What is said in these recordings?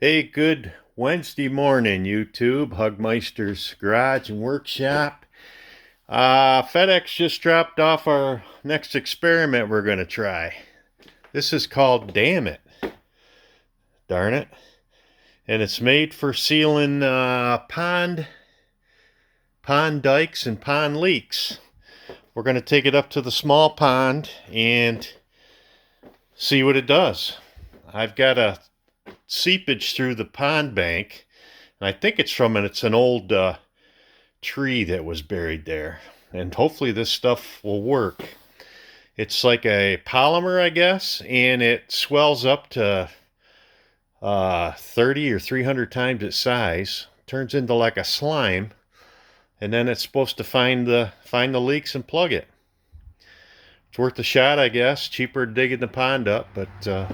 Hey, good Wednesday morning, YouTube. Hugmeister's Garage and Workshop. FedEx just dropped off our next experiment we're going to try. This is called Damit. Darn it. And it's made for sealing pond dikes and pond leaks. We're going to take it up to the small pond and see what it does. I've got a seepage through the pond bank, and I think it's an old tree that was buried there. And hopefully this stuff will work. It's like a polymer, I guess, and it swells up to 30 or 300 times its size, turns into like a slime, and then it's supposed to find the leaks and plug it. It's worth a shot, I guess. Cheaper digging the pond up, but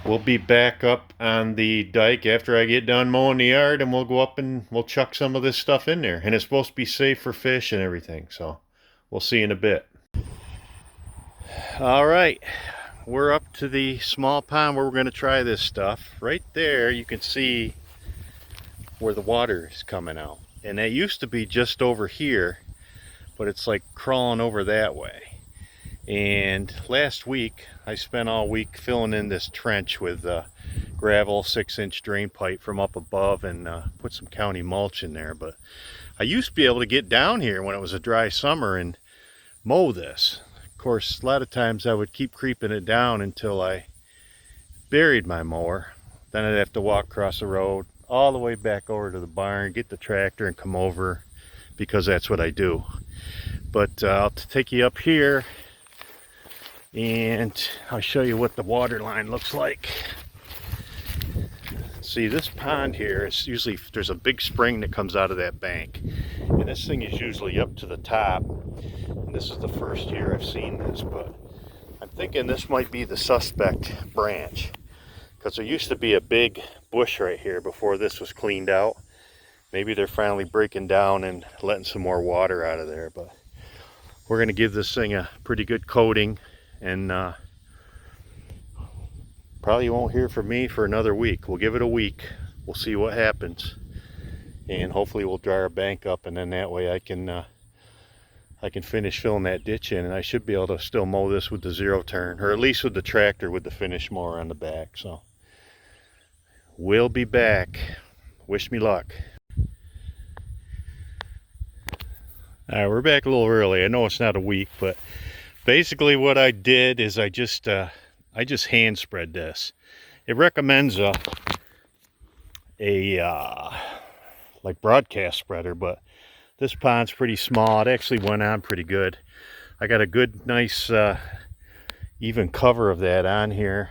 we'll be back up on the dike after I get done mowing the yard, and we'll go up and we'll chuck some of this stuff in there. And it's supposed to be safe for fish and everything, so we'll see in a bit. All right, we're up to the small pond where we're going to try this stuff. Right there, you can see where the water is coming out. And that used to be just over here, but it's like crawling over that way. And last week, I spent all week filling in this trench with gravel, 6-inch drain pipe from up above, and put some county mulch in there. But I used to be able to get down here when it was a dry summer and mow this. Of course, a lot of times I would keep creeping it down until I buried my mower. Then I'd have to walk across the road all the way back over to the barn, get the tractor and come over, because that's what I do. But I'll take you up here and I'll show you what the water line looks like. See, this pond here is usually, there's a big spring that comes out of that bank, and this thing is usually up to the top. And this is the first year I've seen this, but I'm thinking this might be the suspect branch, because there used to be a big bush right here before this was cleaned out. Maybe they're finally breaking down and letting some more water out of there, but we're going to give this thing a pretty good coating, and probably won't hear from me for another week. We'll give it a week. We'll see what happens, and hopefully we'll dry our bank up, and then that way I can finish filling that ditch in, and I should be able to still mow this with the zero turn, or at least with the tractor with the finish mower on the back. So we'll be back. Wish me luck. All right, we're back a little early. I know it's not a week, but basically what I did is I just hand spread this. It recommends a like broadcast spreader, but this pond's pretty small. It actually went on pretty good. I got a good, nice, even cover of that on here.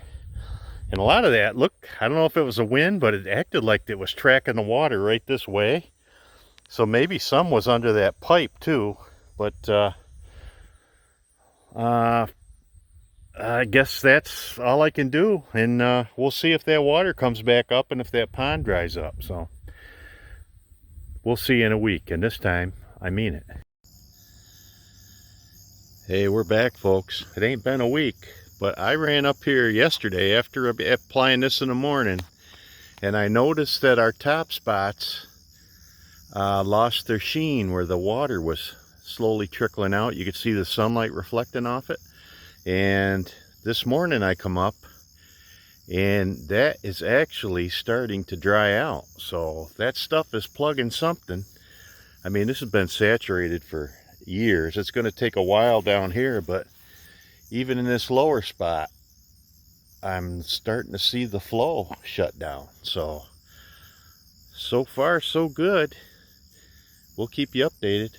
And a lot of that, look, I don't know if it was a wind, but it acted like it was tracking the water right this way. So maybe some was under that pipe too. But I guess that's all I can do. And we'll see if that water comes back up and if that pond dries up. So we'll see in a week. And this time, I mean it. Hey, we're back, folks. It ain't been a week, but I ran up here yesterday after applying this in the morning, and I noticed that our top spots lost their sheen where the water was slowly trickling out. You could see the sunlight reflecting off it. And this morning I come up, and that is actually starting to dry out. So that stuff is plugging something. I mean, this has been saturated for years. It's going to take a while down here, but even in this lower spot, I'm starting to see the flow shut down. So far so good. We'll keep you updated.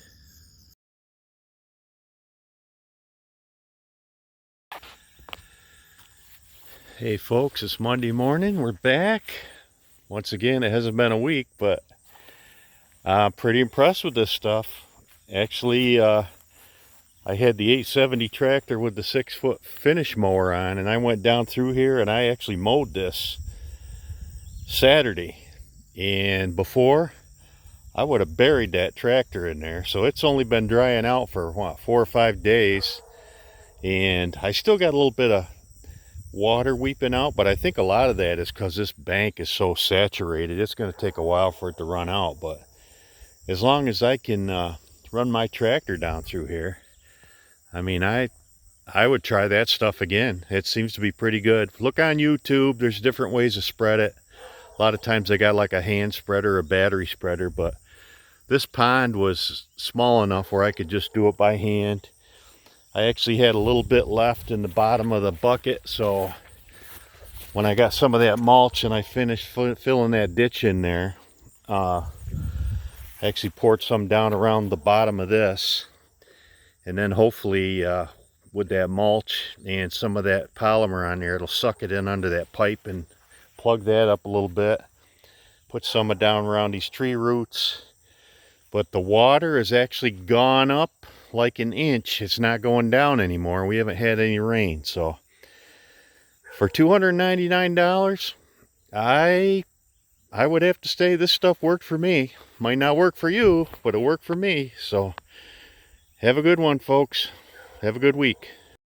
Hey folks, it's Monday morning. We're back. Once again, it hasn't been a week, but I'm pretty impressed with this stuff. Actually, I had the 870 tractor with the 6-foot finish mower on, and I went down through here and I actually mowed this Saturday. And before, I would have buried that tractor in there. So it's only been drying out for what, 4 or 5 days, and I still got a little bit of water weeping out, but I think a lot of that is because this bank is so saturated. It's going to take a while for it to run out, but as long as I can run my tractor down through here, I mean, I would try that stuff again. It seems to be pretty good. Look on YouTube. There's different ways to spread it. A lot of times they got like a hand spreader or a battery spreader, but this pond was small enough where I could just do it by hand. I actually had a little bit left in the bottom of the bucket, so when I got some of that mulch and I finished filling that ditch in there, I actually poured some down around the bottom of this, and then hopefully with that mulch and some of that polymer on there, it'll suck it in under that pipe and plug that up a little bit. Put some down around these tree roots. But the water has actually gone up like an inch. It's not going down anymore. We haven't had any rain. So for $299, I would have to say this stuff worked for me. Might not work for you, but it worked for me. So have a good one, folks. Have a good week.